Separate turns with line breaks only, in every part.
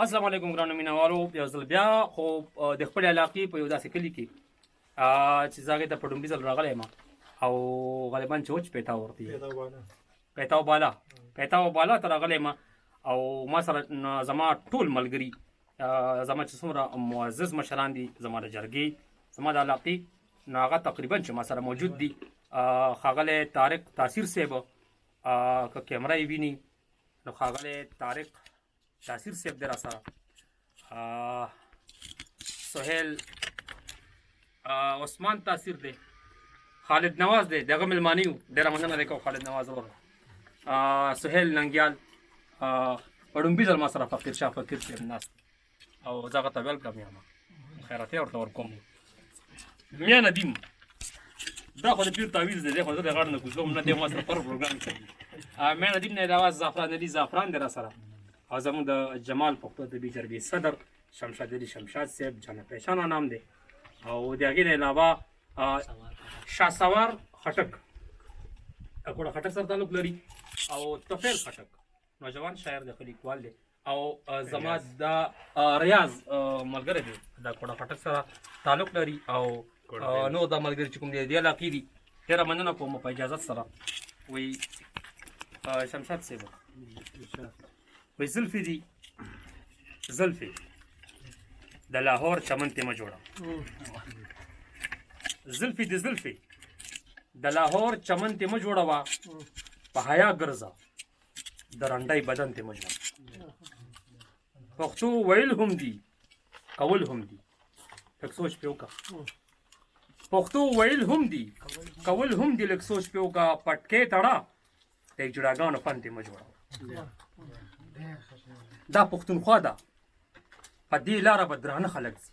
السلام علیکم ګرانو مینوالو، یو ځل بیا خو د خپل علاقې په یو داسې کلي کې چې زه ته په ډومبي ځل راغلی یم او غالبا چې وچ پیتاو ورته پیتاو بالا ته راغلی یم او ما سره زما ټول ملګري زما چې څومره معزز مشران دي زما د جرګې زما د علاقې نو هغه تقریبا چې ما سره موجود دي. ښاغلی طارق تاثیر صاحب که کیمره یې ویني نو ښاغلی طارق تاثیر صاحب دی را سره، سهیل عثمان تاثیر دی، خالد نواز دی، دغه ملمانه یو، ډېره مننه دی کوم خالد نواز ورور، سهیل ننګیال، په ډومبي ځل ما سره فقیر شاه فقیر صاحب ناست او زه هغه ته ویلکم یم خیراتۍ ورته ورکوم. میا ندیم دا خو د پیر تعویض دی، خو زه د غاړه نه کوزوم نه دی ما سره پر پروګرام کوي. میا ندیم نه علاوه زعفران علي زعفران دی را سره او زموږ د جمال پښتو ادبي جرګې صدر شمشاد علي شمشاد صاحب جان پېشانه نام دی او د هغې نه علاوه شاسوار خټک اکوړه خټک سره تعلق لري او طفیل خټک نوجوان شاعر د لیکوال دی او زما د ریاض ملګری دی د اکوړه خټک سره تعلق لري او نور دا ملګري چې کوم دی د علاقې دي ډېره مننه کوم په اجازت سره. وایي شمشاد صاحب وی زلفی دی زلفی د لاهور چمن ته ما جوړه، زلفی دی زلفی د لاهور چمن ته ما جوړه وا په حیا ګرځا د رنډای بدن ته ما جوړه. پښتو ویل هم دی کول هم دی، لږ سوچ پې وکړه. پښتو ویل هم دی کول هم دی، لږ سوچ پې وکړه. پټکې تړه د جوړاګانو فن ته ما جوړه. دا پښتونخوا ده په دې لاره به درانه خلک ځي،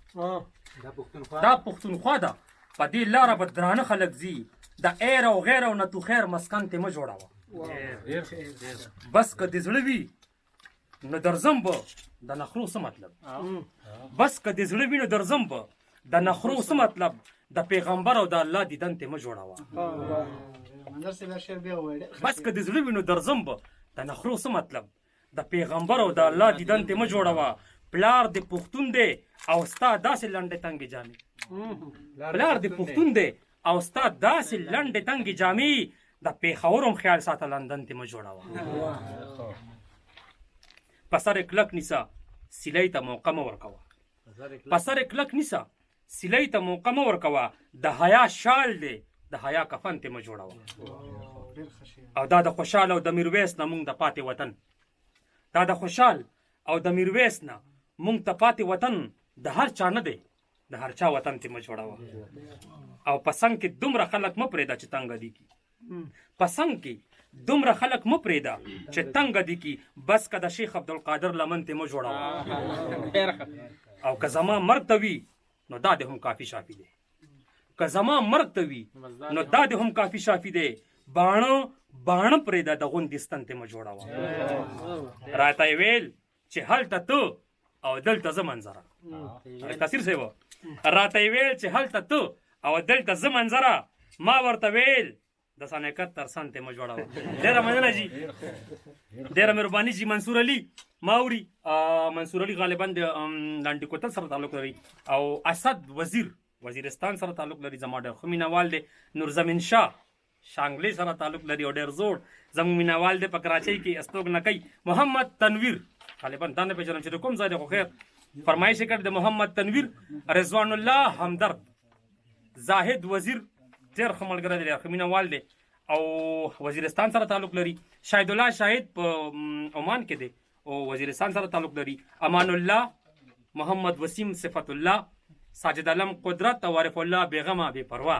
دا پښتونخوا ده په دې لاره به درانه خلک ځي. د ایر او غیر او نه تو خیر مسکن ته مه جوړوه. بس که د زړه وي نو درځم به د نخرو څه مطلب، بس که د زړه وي نو درځم به د نخرو څه مطلب. د پیغمبر او د الله دیدن ته مه جوړوه. بس که د زړه وي نو درځم به د نخرو څه مطلب. د پیغمبر او د الله دیدن ته مه جوړوه. پلار د پښتون دی او ستا داسې لنډې تنګې جامې، پلار د پښتون دی او ستا داسې لنډې تنګې جامې. د پېښور هم خیال ساته لندن ته مه جوړوه. په سر کلک نیسه سیلۍ ته موقع مه ورکوه، په سر کلک نیسه سیلۍ ته موقع مه ورکوه. د حیا شال دی د حیا کفن ته مه جوړوه. او دا د خوشحال او د میرویس نه مونږ د پاتې وطن، دا د خوشحال او د میرویس نه مونږ ته پاتې وطن د هر چا نه دی، د هر چا وطن ته مه جوړوه. او په څنګ کې دومره خلک مه پرېږده چې تنګه دي کي، په څنګ کې دومره خلک مه پرېږده چې تنګه دي کي. بس که د شیخ عبدالقادر لمن ته مه جوړوه. او که زما مرګ ته وي نو دا د هم کافي شافي دی، که زما مرګ ته وي نو دا د هم کافي شافي دی. باڼه پرېږده د غوندې ستن ته مه جوړوه. راته یې ویل چې هلته ته او دلته زه منظره، تاثیر صاحب راته یې ویل چې هلته ته او دلته زه منظره. ما ورته ویل د سانکت تر سن ته مه جوړوه. ډېره مننه جي، ډېره مهرباني جي. منصور علي ماوري، منصور علي غالبا د لانډي کوتل سره تعلق لري او اسد وزیرستان سره تعلق لري، زما ډېر ښه مینهوال دی. نورزمین شاه شانګلې سره تعلق لري او ډېر زوړ زموږ مینهوال دی. په کراچۍ کې استوګنکۍ. محمد تنویر غالبا دا نه پېژنم چې د کوم ځای دی، خو خیر فرمایش یې کړی د محمد تنویر. رضوان الله همدرد زاهد وزیر ډېر ښه ملګری دی، ډېر ښه مینهوال دی او وزیرستان سره تعلق لري. شاهد الله شاهد په عمان کې دی او وزیرستان سره تعلق لري. امان الله محمد وسیم صفت الله ساجد علم قدرت او عارف الله بیغمه بې پروا،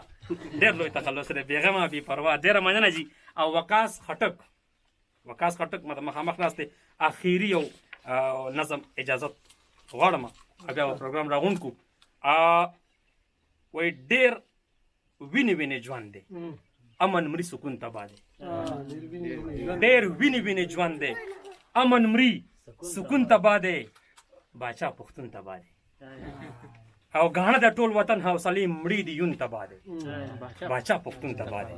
ډېر لوی تخلص دی، بیغمه بې پروا. ډېره مننه جي. او وقاص خټک ماته مخامخ ناست دی. اخیري یو نظم اجازت غواړم بیا به پروګرام راغونډ کړو. وایي ډېر وینې ژوند دی، امن مري سکون تباه دی. ډېر وینې ژوند دی، امن مري سکون تباه دی. باچا پښتون تباه دی او غاڼه د ټول وطن حوصلې مړې دي یون تباه دی. باچا پښتون تباه دی.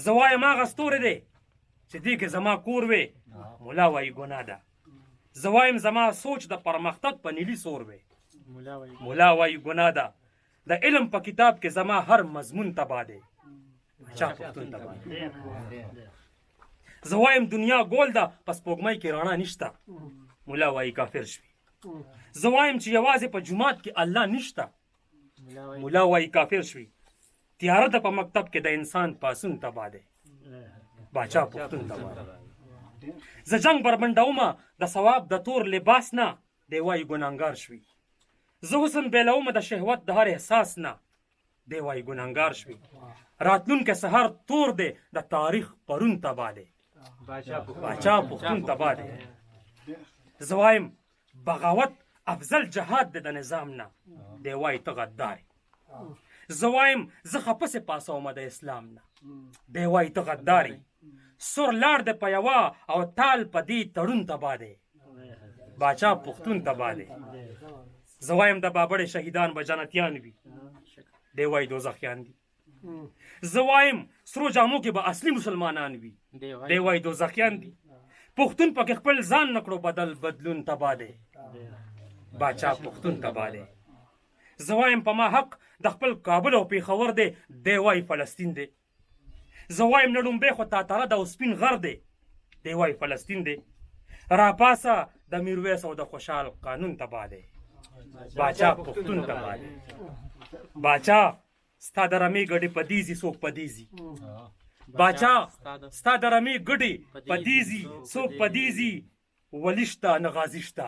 زه وایم هغه ستوری دی چې دې کې زما کور وې، ملا وایي ګناه ده. زوایم زما سوچ د پرمختګ په نیلی سور وي مولا وایي ګناه ده د علم په کتاب کې زما هر مضمون تباه دی باچا پښتون تباه دی زوایم دنیا ګول ده په سپوږمۍ کې رڼا نشته مولا وایي کافر شوي زوایم چې یوازې په جومات کې الله نشته مولا وایي کافر شوي تیاره ده په مکتب کې د انسان پاسون تباه دی باچا پښتون تباه دی زه جنگ بربنډومه د ثواب د تور لباس نه دی وایي ګناهګار شوي زه حسن بیلومه د شهوت د هر احساس نه دی وایي ګناهګار شوي راتلونکی سهار تور دی د تاریخ پرون تباه دی باچا پښتون تباه دی زه وایم بغاوت افضل جهاد دی د نظام نه دی وایي ته غداري زه وایم زه خپسې پاسومه د اسلام نه دی وایي ته غداري سور لاړ دی په یوه او تال په دې تړون تباه دی باچا پښتون تباه دی زه وایم د بابړې شهیدان به جنتیان وي دی وایي دوزخیان دي زه وایم سرو جامو کې به اصلي مسلمانان وي دی وایي دوزخیان دي پښتون پکې خپل ځان نه کړو بدلون تباه دی باچا پښتون تباه دی زه وایم په ما حق د خپل کابل او پېښور دی وایي فلسطین دی زه وایم نه ډومبۍ خو تاتره ده او سپین غر دی وایي فلسطین دی راپاسه د میرویس او د خوشحال قانون تباه دی باچا پښتون تباه دی باچا ستا د رمې ګډې په دیزي څوک په دیزي باچا ستا د رمې ګډې په دیزي څوک په دیزي ولي شته نه غازي شته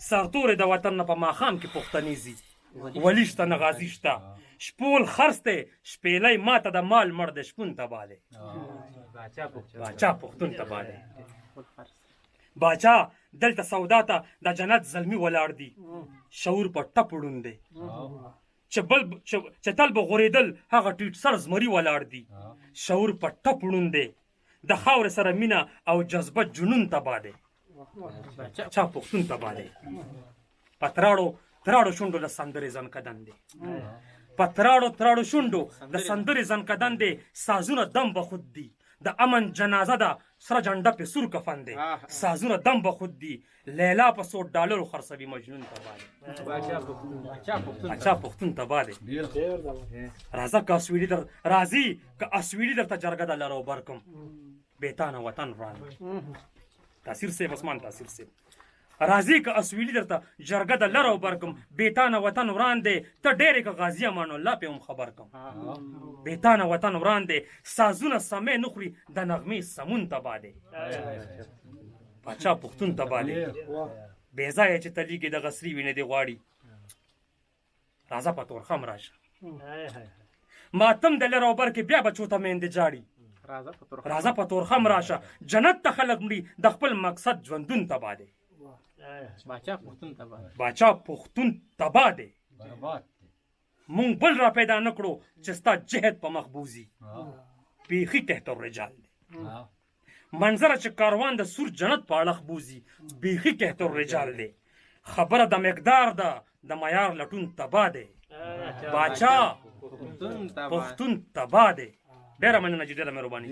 سرتورې د وطن نه په ماښام کې پښتنیزي ولي شته نه غازي شته شپول خرڅ دی شپېلی ماته د مال مړ دی شپون تباه دی باچا پښتون تباه دی باچا دلته سودا ته د جنت زلمي ولاړ دي شعور په ټپ ړوند دی چې تل به غورېدل هغه ټیټ سر زمري ولاړ دي شعور په ټپ ړوند دی د خاورې سره مینه او جذبه جنون تباه دی چا پښتون تباه دی په تراړو شونډو د سندرې زنکدن دی په تراړو شونډو د سندرې زنکدن دی سازونه دم به خود دي د امن جنازه ده سره جنډه پې سور کفن دی سازونه دم به خود دي لیلا په $100 خرڅوي مجنون تباه دی باچا پښتون تباه دی راځه که اسویلي درته جرګه ده لرو برکم بیتانه وطن وران تاثیر صاحب عثمان تاثیر صاحب راځي که اسویلي درته جرګه د لر او برکم بیتانه وطن وران دی ته ډېرې که غازي امان الله پې هم خبر کم بیتانه وطن وران دی سازونه سمې نه خوري د نغمې سمون تباه دی باچا پښتون تباه دی بې ځایه چې تلیږي د غسري وینې دې غواړي راځه په تورخم راشه ماتم د لر او بر کې بیا بچو ته میندې جاړي راځه په تورخم راشه جنت ته خلک مري د خپل مقصد ژوندون تباه دی باچا پښتون تباه دی مونږ بل را پیدا نه کړو چې ستا جهد په مخ بوځي بیخي تحت الرجال دی منظره چې کاروان د سور جنت په اړخ بوځي بیخي تحت الرجال دی خبره د مقدار ده د معیار لټون تباه دی باچا پښتون تباه دی ډېره مننه چې ډېره مهرباني